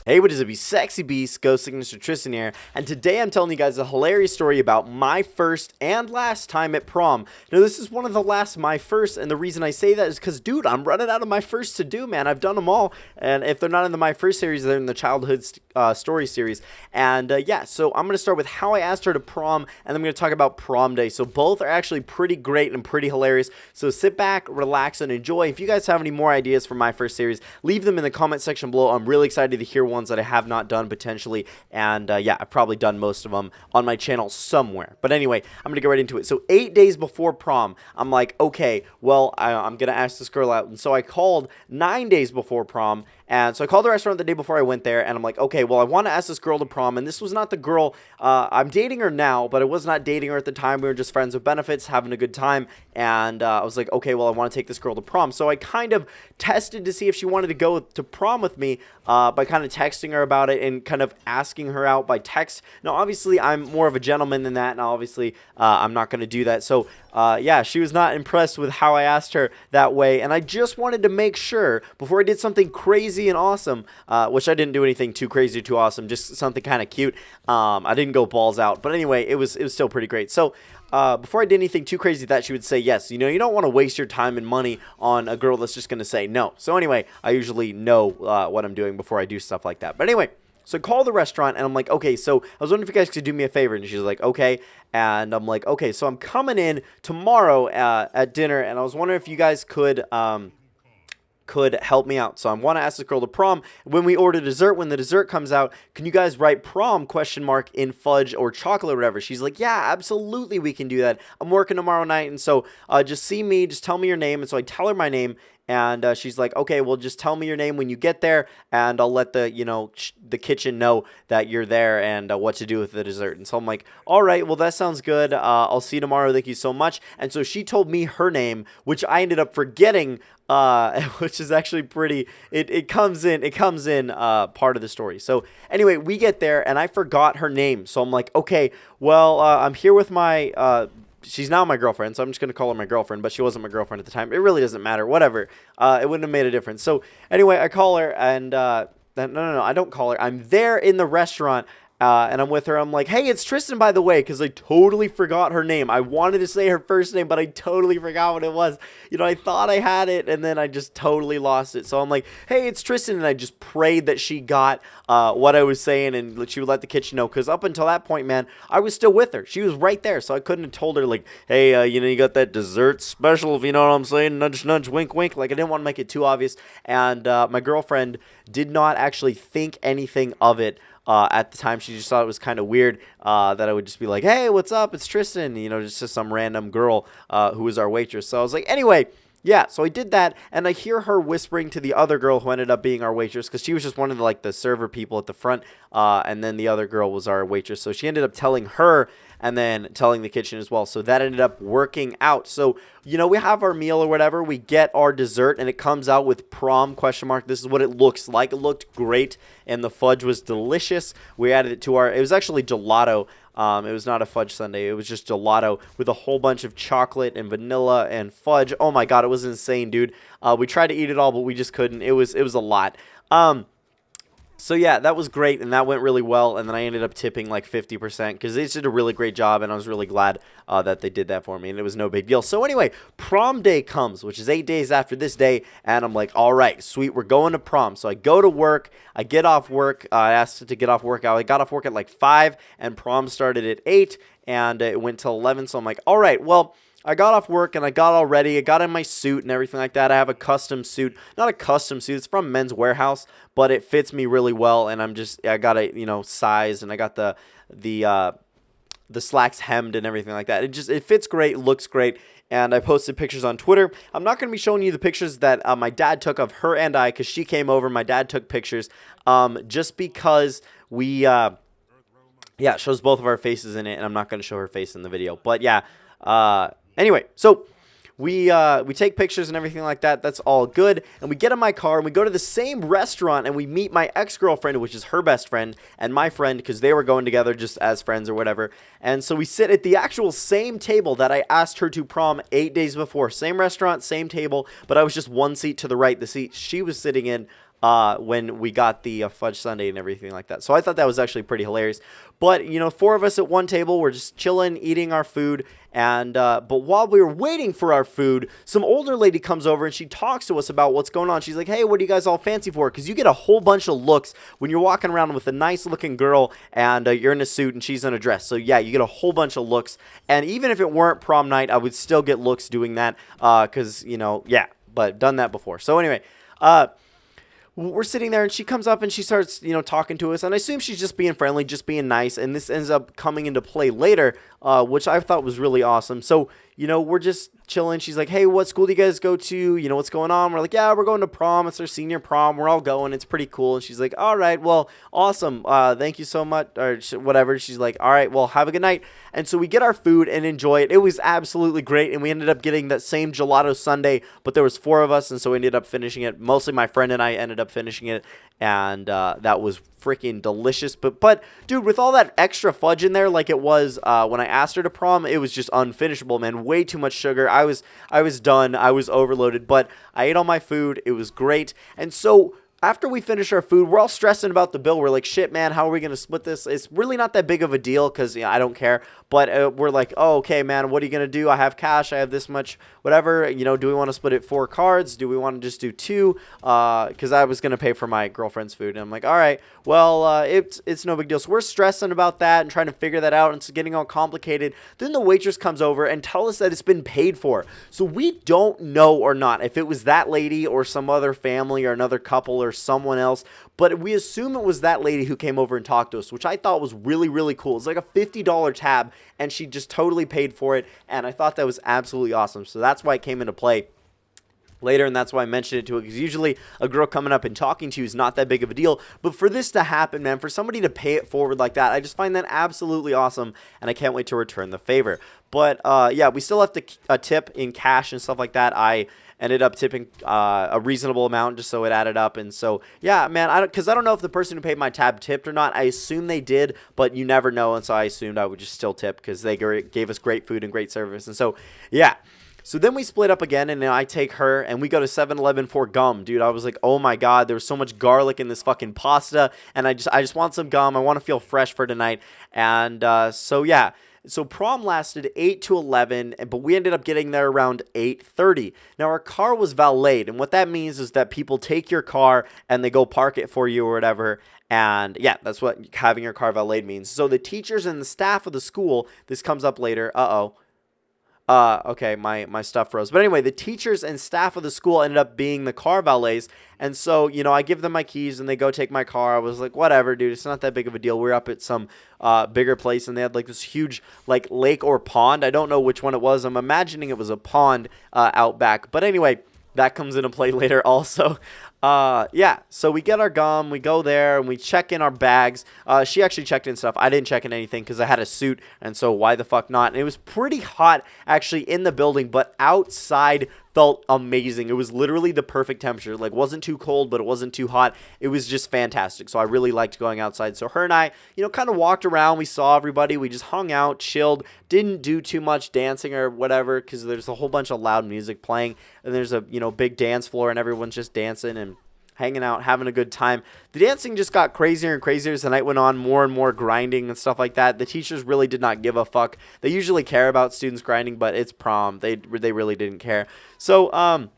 Hey, what is up, you sexy beasts? GhostSickness or Tristan here, and today I'm telling you guys a hilarious story about my first and last time at prom. Now, this is one of the last my first, and the reason I say that is because, dude, I'm running out of my first to do, man. I've done them all, and if they're not in the my first series, they're in the childhood story series. And yeah, so I'm going to start with how I asked her to prom, and I'm going to talk about prom day. So both are actually pretty great and pretty hilarious, so sit back, relax, and enjoy. If you guys have any more ideas for my first series, leave them in the comment section below. I'm really excited to hear ones that I have not done potentially, and yeah, I've probably done most of them on my channel somewhere. But anyway, I'm gonna get right into it. So 8 days before prom, I'm like, okay, well, I'm gonna ask this girl out, and so I called 9 days before prom. And so I called the restaurant the day before I went there, and I'm like, okay, well, I want to ask this girl to prom, and this was not the girl, I'm dating her now, but I was not dating her at the time. We were just friends with benefits, having a good time, and I was like, okay, well, I want to take this girl to prom. So I kind of tested to see if she wanted to go to prom with me by kind of texting her about it and kind of asking her out by text. Now, obviously, I'm more of a gentleman than that, and obviously, I'm not going to do that. So, yeah, she was not impressed with how I asked her that way, and I just wanted to make sure before I did something crazy and awesome, which I didn't do anything too crazy, too awesome, just something kind of cute. I didn't go balls out, but anyway, it was still pretty great. So before I did anything too crazy, that she would say yes. You know, you don't want to waste your time and money on a girl that's just going to say no. So anyway, I usually know what I'm doing before I do stuff like that. But anyway, so I call the restaurant, and I'm like, okay, so I was wondering if you guys could do me a favor. And she's like, okay. And I'm like, okay, so I'm coming in tomorrow at dinner, and I was wondering if you guys could help me out. So I want to ask this girl to prom. When we order dessert, when the dessert comes out, can you guys write prom ? In fudge or chocolate or whatever? She's like, yeah, absolutely, we can do that. I'm working tomorrow night, and so just see me, just tell me your name. And so I tell her my name, and she's like, okay, well, just tell me your name when you get there, and I'll let the, the kitchen know that you're there and what to do with the dessert. And so I'm like, all right, well, that sounds good. I'll see you tomorrow. Thank you so much. And so she told me her name, which I ended up forgetting, which is actually pretty, it comes in part of the story. So anyway, we get there, and I forgot her name. So I'm like, okay, well, I'm here with my, she's now my girlfriend, so I'm just going to call her my girlfriend, but she wasn't my girlfriend at the time. It really doesn't matter. Whatever. It wouldn't have made a difference. So anyway, I call her, and no, I don't call her. I'm there in the restaurant, and I'm with her. I'm like, hey, it's Tristan, by the way, because I totally forgot her name. I wanted to say her first name, but I totally forgot what it was. I thought I had it, and then I just totally lost it. So I'm like, hey, it's Tristan, and I just prayed that she got what I was saying, and she would let the kitchen know, because up until that point, man, I was still with her. She was right there, so I couldn't have told her, like, hey, you got that dessert special, if you know what I'm saying, nudge, nudge, wink, wink. Like, I didn't want to make it too obvious, and my girlfriend did not actually think anything of it. At the time, she just thought it was kind of weird that I would just be like, hey, what's up? It's Tristan, just some random girl who was our waitress. So I was like, anyway, yeah, so I did that, and I hear her whispering to the other girl who ended up being our waitress, because she was just one of the server people at the front, and then the other girl was our waitress. So she ended up telling her, and then telling the kitchen as well. So that ended up working out. So, we have our meal or whatever. We get our dessert, and it comes out with prom ? This is what it looks like. It looked great, and the fudge was delicious. We added it to it was actually gelato. It was not a fudge sundae. It was just gelato with a whole bunch of chocolate and vanilla and fudge. Oh my God, it was insane, dude. We tried to eat it all, but we just couldn't. It was a lot. So yeah, that was great, and that went really well, and then I ended up tipping like 50% because they did a really great job, and I was really glad that they did that for me, and it was no big deal. So anyway, prom day comes, which is 8 days after this day, and I'm like, all right, sweet, we're going to prom. So I go to work, I get off work, I asked to get off work, I got off work at like 5, and prom started at 8, and it went till 11, so I'm like, all right, well, I got off work, and I got all ready. I got in my suit and everything like that. I have a custom suit. Not a custom suit. It's from Men's Warehouse, but it fits me really well, and I got it, sized, and I got the slacks hemmed and everything like that. It fits great, looks great, and I posted pictures on Twitter. I'm not going to be showing you the pictures that my dad took of her and I, because she came over. My dad took pictures just because we, yeah, it shows both of our faces in it, and I'm not going to show her face in the video. But yeah, anyway, so we take pictures and everything like that. That's all good. And we get in my car, and we go to the same restaurant, and we meet my ex-girlfriend, which is her best friend, and my friend, because they were going together just as friends or whatever. And so we sit at the actual same table that I asked her to prom 8 days before. Same restaurant, same table, but I was just one seat to the right. The seat she was sitting in when we got the fudge sundae and everything like that. So I thought that was actually pretty hilarious. But, you know, 4 of us at one table, we're just chilling, eating our food. And but while we were waiting for our food, some older lady comes over and she talks to us about what's going on. She's like, hey, what are you guys all fancy for? Because you get a whole bunch of looks when you're walking around with a nice looking girl and you're in a suit and she's in a dress. So yeah, you get a whole bunch of looks. And even if it weren't prom night, I would still get looks doing that because, you know, yeah, but done that before. So anyway, we're sitting there and she comes up and she starts, you know, talking to us. And I assume she's just being friendly, just being nice. And this ends up coming into play later, which I thought was really awesome. So, you know, we're just chilling. She's like, hey, what school do you guys go to? You know, what's going on? We're like, yeah, we're going to prom. It's our senior prom. We're all going. It's pretty cool. And she's like, all right, well, awesome. Thank you so much, or whatever. She's like, all right, well, have a good night. And so we get our food and enjoy it. It was absolutely great. And we ended up getting that same gelato sundae, but there was 4 of us. And so we ended up finishing it. Mostly my friend and I ended up finishing it. And that was freaking delicious. But dude, with all that extra fudge in there, like it was when I asked her to prom, it was just unfinishable, man. Way too much sugar. I was done. I was overloaded. But I ate all my food. It was great. And so after we finish our food, we're all stressing about the bill. We're like, shit, man, how are we going to split this? It's really not that big of a deal because, you know, I don't care. But we're like, oh, okay, man, what are you going to do? I have cash. I have this much, whatever. You know, do we want to split it 4 cards? Do we want to just do 2? Because I was going to pay for my girlfriend's food. And I'm like, all right, well, it's no big deal. So we're stressing about that and trying to figure that out. And it's getting all complicated. Then the waitress comes over and tells us that it's been paid for. So we don't know or not if it was that lady or some other family or another couple or someone else. But we assume it was that lady who came over and talked to us, which I thought was really, really cool. It's like a $50 tab, and she just totally paid for it, and I thought that was absolutely awesome. So that's why it came into play later, and that's why I mentioned it to her, because usually a girl coming up and talking to you is not that big of a deal. But for this to happen, man, for somebody to pay it forward like that, I just find that absolutely awesome, and I can't wait to return the favor. But yeah, we still have to tip in cash and stuff like that. I ended up tipping a reasonable amount just so it added up. And so, yeah, man, because I don't know if the person who paid my tab tipped or not. I assume they did, but you never know. And so I assumed I would just still tip because they gave us great food and great service. And so, yeah. So then we split up again, and I take her, and we go to 7-Eleven for gum. Dude, I was like, oh my God, there was so much garlic in this fucking pasta, and I just want some gum. I want to feel fresh for tonight. And so, yeah. So prom lasted 8 to 11, but we ended up getting there around 8:30. Now, our car was valeted, and what that means is that people take your car and they go park it for you or whatever. And yeah, that's what having your car valeted means. So the teachers and the staff of the school, this comes up later. Okay, my stuff froze. But anyway, the teachers and staff of the school ended up being the car valets. And so, you know, I give them my keys and they go take my car. I was like, whatever, dude, it's not that big of a deal. We're up at some bigger place and they had like this huge like lake or pond. I don't know which one it was. I'm imagining it was a pond out back. But anyway, that comes into play later also. Yeah, so we get our gum, we go there, and we check in our bags. She actually checked in stuff. I didn't check in anything because I had a suit, and so why the fuck not? And it was pretty hot, actually, in the building, but outside felt amazing. It was literally the perfect temperature. Like, wasn't too cold, but it wasn't too hot. It was just fantastic, so I really liked going outside. So her and I, you know, kind of walked around. We saw everybody. We just hung out, chilled, didn't do too much dancing or whatever because there's a whole bunch of loud music playing, and there's a, you know, big dance floor, and everyone's just dancing and hanging out, having a good time. The dancing just got crazier and crazier as the night went on, more and more grinding and stuff like that. The teachers really did not give a fuck. They usually care about students grinding, but it's prom. They really didn't care. So,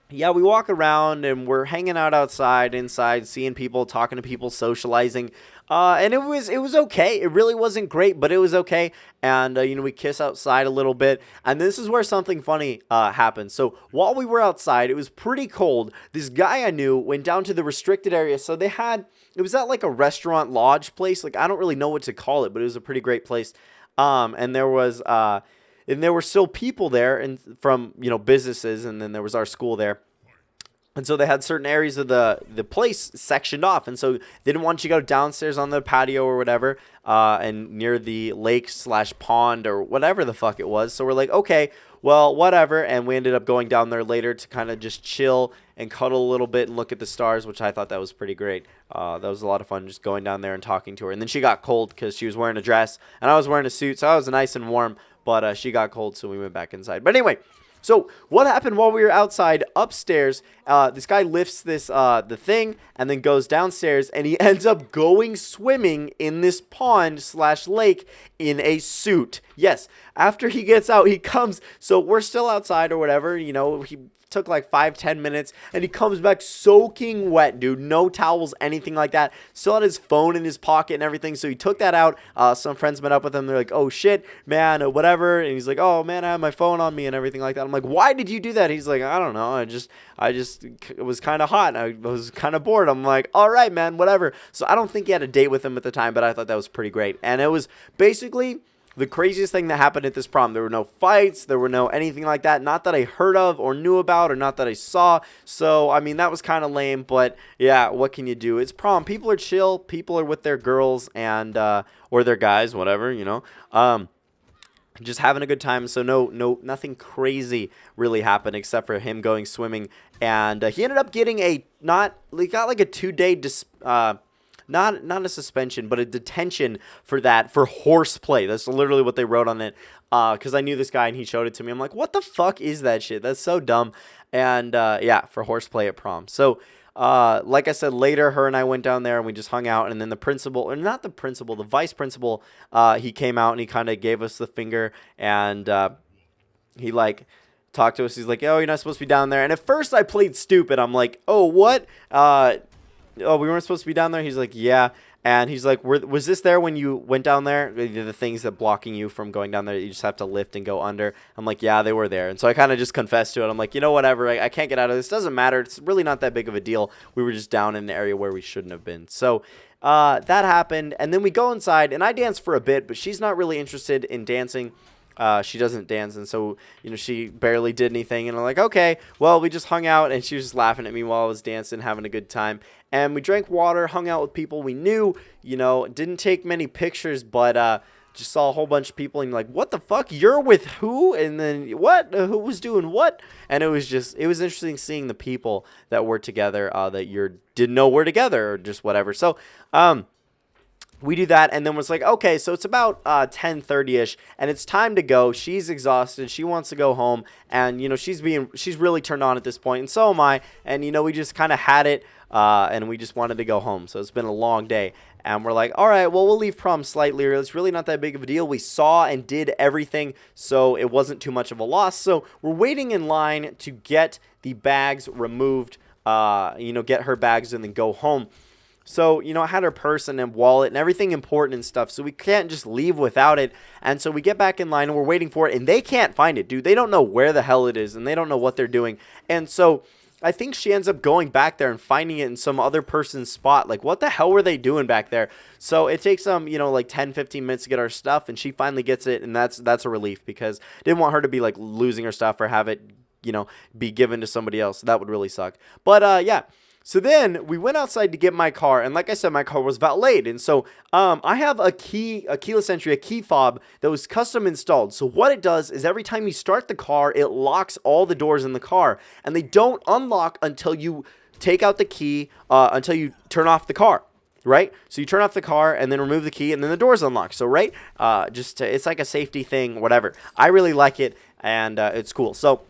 yeah, we walk around and we're hanging out outside, inside, seeing people, talking to people, socializing. And it was okay. It really wasn't great, but it was okay. And, you know, we kiss outside a little bit. And this is where something funny happened. So while we were outside, it was pretty cold. This guy I knew went down to the restricted area. So it was at like a restaurant lodge place. Like, I don't really know what to call it, but it was a pretty great place. And there were still people there and from, you know, businesses. And then there was our school there. And so they had certain areas of the place sectioned off. And so they didn't want you to go downstairs on the patio or whatever and near the lake/pond or whatever the fuck it was. So we're like, okay, well, whatever. And we ended up going down there later to kind of just chill and cuddle a little bit and look at the stars, which I thought that was pretty great. That was a lot of fun just going down there and talking to her. And then she got cold because she was wearing a dress and I was wearing a suit. So I was nice and warm, but she got cold. So we went back inside. But anyway, So what happened while we were outside upstairs? This guy lifts this the thing and then goes downstairs, and he ends up going swimming in this pond / lake in a suit. Yes, after he gets out, he comes. So we're still outside or whatever. You know, he took like 5-10 minutes, and he comes back soaking wet, dude. No towels, anything like that. Still had his phone in his pocket and everything, so he took that out. Some friends met up with him. They're like, oh shit, man, whatever. And he's like, oh man, I have my phone on me and everything like that. I'm like, why did you do that? He's like, I don't know, I just it was kind of hot, I was kind of bored. I'm like, all right, man, whatever. So I don't think he had a date with him at the time, but I thought that was pretty great. And it was basically the craziest thing that happened at this prom. There were no fights. There were no anything like that. Not that I heard of or knew about, or not that I saw. So, I mean, that was kind of lame. But, yeah, what can you do? It's prom. People are chill. People are with their girls and or their guys, whatever, you know. Just having a good time. So, nothing crazy really happened except for him going swimming. And he ended up getting he got like a 2-day not a suspension, but a detention for horseplay. That's literally what they wrote on it. Because I knew this guy and he showed it to me. I'm like, what the fuck is that shit? That's so dumb. And yeah, for horseplay at prom. So like I said, later her and I went down there and we just hung out. And then the principal, or not the principal, the vice principal, he came out and he kind of gave us the finger, and he like talked to us. He's like, oh, you're not supposed to be down there. And at first I played stupid. I'm like, oh, what? Oh, we weren't supposed to be down there? He's like, yeah. And he's like, was this there when you went down there? The things that blocking you from going down there, you just have to lift and go under. I'm like, yeah, they were there. And so I kind of just confessed to it. I'm like, you know, whatever. I can't get out of this. Doesn't matter. It's really not that big of a deal. We were just down in an area where we shouldn't have been. So that happened. And then we go inside, and I dance for a bit, but she's not really interested in dancing. She doesn't dance, and so, you know, she barely did anything, and I'm like, okay, well, we just hung out, and she was just laughing at me while I was dancing, having a good time, and we drank water, hung out with people we knew, you know, didn't take many pictures, but just saw a whole bunch of people, and like, what the fuck, you're with who? And then, what? Who was doing what? And it was interesting seeing the people that were together, that you didn't know were together, or just whatever. So, we do that, and then was like, okay, so it's about 10:30ish, and it's time to go. She's exhausted. She wants to go home, and, you know, she's really turned on at this point, and so am I. And, you know, we just kind of had it, and we just wanted to go home. So it's been a long day, and we're like, all right, well, we'll leave prom slightly early. It's really not that big of a deal. We saw and did everything, so it wasn't too much of a loss. So we're waiting in line to get the bags removed, you know, get her bags and then go home. So, you know, I had her purse and wallet and everything important and stuff, so we can't just leave without it. And so we get back in line and we're waiting for it, and they can't find it, dude. They don't know where the hell it is, and they don't know what they're doing. And so I think she ends up going back there and finding it in some other person's spot. Like, what the hell were they doing back there? So it takes them, you know, like 10-15 minutes to get our stuff, and she finally gets it, and that's a relief, because I didn't want her to be like losing her stuff or have it, you know, be given to somebody else. That would really suck. But yeah. So then we went outside to get my car, and like I said, my car was valeted, and so I have a keyless entry, a key fob that was custom installed. So what it does is every time you start the car, it locks all the doors in the car, and they don't unlock until you take out the key, until you turn off the car. Right? So you turn off the car and then remove the key, and then the door's unlocked. So, right? It's like a safety thing, whatever. I really like it, and it's cool. So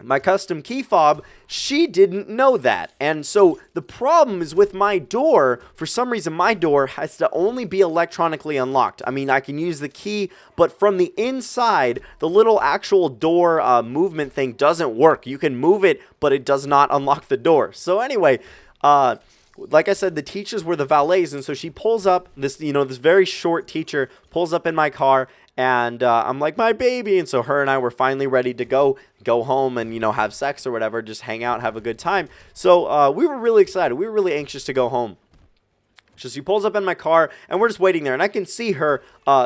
my custom key fob, she didn't know that. And so the problem is with my door. For some reason, my door has to only be electronically unlocked. I mean, I can use the key, but from the inside, the little actual door movement thing doesn't work. You can move it, but it does not unlock the door. So anyway, like I said, the teachers were the valets, and so she pulls up, this very short teacher pulls up in my car, and I'm like, my baby. And so her and I were finally ready to go home and, you know, have sex or whatever, just hang out, have a good time. So we were really excited. We were really anxious to go home. So she pulls up in my car, and we're just waiting there, and I can see her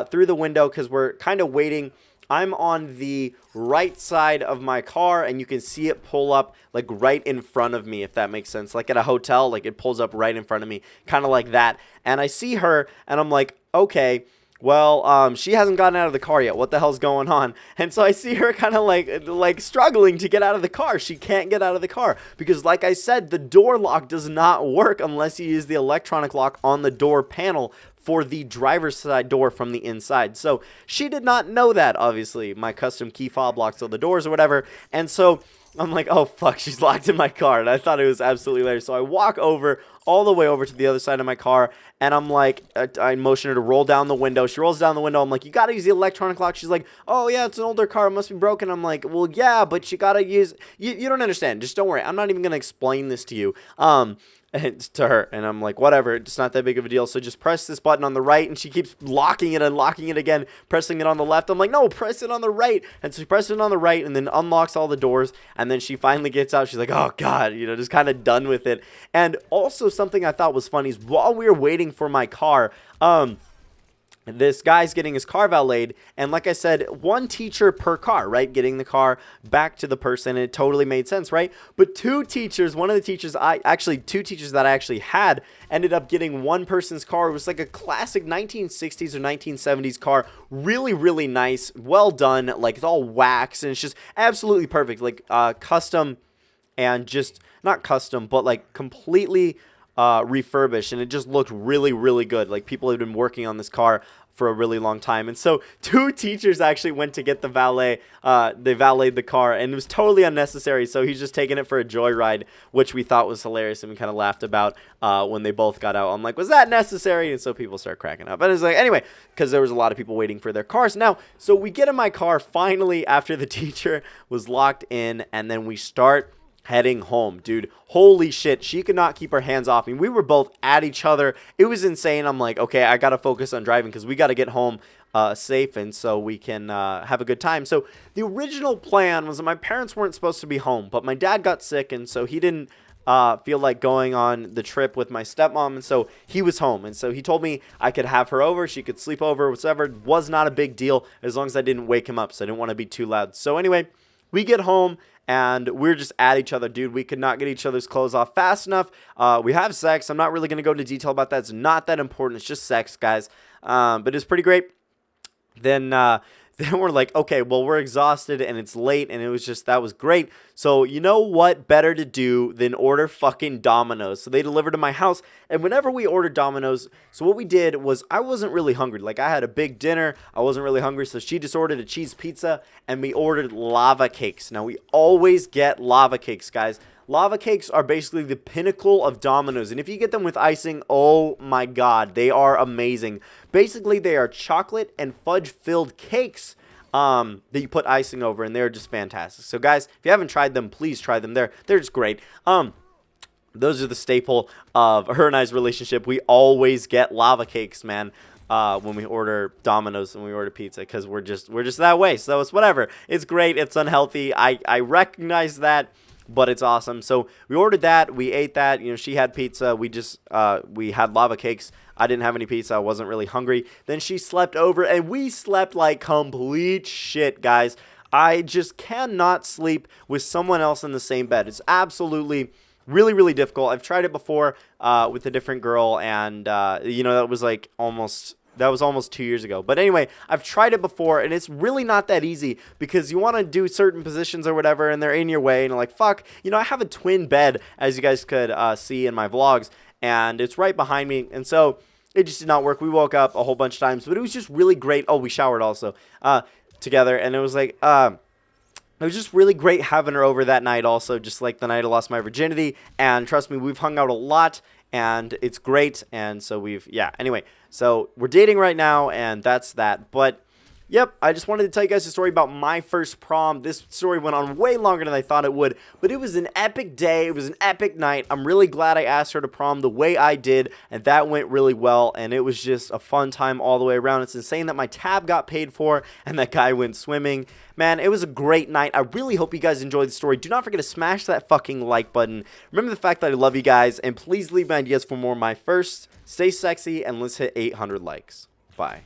through the window because we're kind of waiting. I'm on the right side of my car, and you can see it pull up like right in front of me, if that makes sense. Like at a hotel, like it pulls up right in front of me, kind of like that. And I see her, and I'm like, okay, well, she hasn't gotten out of the car yet. What the hell's going on? And so I see her kind of like struggling to get out of the car. She can't get out of the car because, like I said, the door lock does not work unless you use the electronic lock on the door panel for the driver's side door from the inside. So she did not know that, obviously, my custom key fob locks all the doors or whatever. And so I'm like, oh fuck, she's locked in my car. And I thought it was absolutely hilarious. So I walk over, all the way over to the other side of my car, and I'm like, I motion her to roll down the window. She rolls down the window. I'm like, you gotta use the electronic lock. She's like, oh yeah, it's an older car, it must be broken. I'm like, well yeah, but you gotta use, you don't understand, just don't worry, I'm not even gonna explain this to you. To her, and I'm like, whatever, it's not that big of a deal, so just press this button on the right. And she keeps locking it and locking it again, pressing it on the left. I'm like, no, press it on the right. And so she presses it on the right and then unlocks all the doors, and then she finally gets out. She's like, oh god, you know, just kind of done with it. And also something I thought was funny is while we were waiting for my car, this guy's getting his car valeted, and like I said, one teacher per car, right? Getting the car back to the person, and it totally made sense, right? But two teachers, two teachers that I actually had ended up getting one person's car. It was like a classic 1960s or 1970s car. Really, really nice. Well done. Like, it's all wax, and it's just absolutely perfect. Like, custom, and just, not custom, but like completely refurbished, and it just looked really, really good. Like, people had been working on this car for a really long time. And so two teachers actually went to get the valet. They valeted the car, and it was totally unnecessary. So he's just taking it for a joyride, which we thought was hilarious, and we kind of laughed about when they both got out. I'm like, was that necessary? And so people start cracking up. But it's like, anyway, because there was a lot of people waiting for their cars. Now, so we get in my car finally after the teacher was locked in, and then we start heading home. Dude, holy shit, she could not keep her hands off me. We were both at each other. It was insane. I'm like, okay, I gotta focus on driving because we gotta get home safe, and so we can have a good time. So the original plan was that my parents weren't supposed to be home, but my dad got sick, and so he didn't feel like going on the trip with my stepmom, and so he was home. And so he told me I could have her over, she could sleep over, whatever. It was not a big deal as long as I didn't wake him up, so I didn't want to be too loud. So anyway, we get home, and we're just at each other, dude. We could not get each other's clothes off fast enough. We have sex. I'm not really going to go into detail about that. It's not that important. It's just sex, guys. But it's pretty great. Then we're like, okay, well, we're exhausted, and it's late, and it was just, that was great. So you know what better to do than order fucking Domino's? So they delivered to my house, and whenever we ordered Domino's, so what we did was, I wasn't really hungry. Like, I had a big dinner. I wasn't really hungry, so she just ordered a cheese pizza, and we ordered lava cakes. Now, we always get lava cakes, guys. Lava cakes are basically the pinnacle of Domino's, and if you get them with icing, oh my god, they are amazing. Basically, they are chocolate and fudge-filled cakes that you put icing over, and they're just fantastic. So, guys, if you haven't tried them, please try them. They're just great. Those are the staple of her and I's relationship. We always get lava cakes, man. When we order Domino's and we order pizza, because we're just that way. So it's whatever. It's great. It's unhealthy. I recognize that, but it's awesome. So we ordered that. We ate that. You know, she had pizza. We had lava cakes. I didn't have any pizza. I wasn't really hungry. Then she slept over, and we slept like complete shit, guys. I just cannot sleep with someone else in the same bed. It's absolutely really, really difficult. I've tried it before with a different girl, and you know, that was almost 2 years ago. But anyway, I've tried it before, and it's really not that easy because you want to do certain positions or whatever, and they're in your way, and you're like, fuck. You know, I have a twin bed, as you guys could see in my vlogs, and it's right behind me, and so it just did not work. We woke up a whole bunch of times, but it was just really great. Oh, we showered also together, and it was like, it was just really great having her over that night also, just like the night I lost my virginity. And trust me, we've hung out a lot, and it's great. And so anyway, so we're dating right now, and that's that. But yep, I just wanted to tell you guys a story about my first prom. This story went on way longer than I thought it would, but it was an epic day. It was an epic night. I'm really glad I asked her to prom the way I did, and that went really well, and it was just a fun time all the way around. It's insane that my tab got paid for, and that guy went swimming. Man, it was a great night. I really hope you guys enjoyed the story. Do not forget to smash that fucking like button. Remember the fact that I love you guys, and please leave me ideas for more of my first. Stay sexy, and let's hit 800 likes. Bye.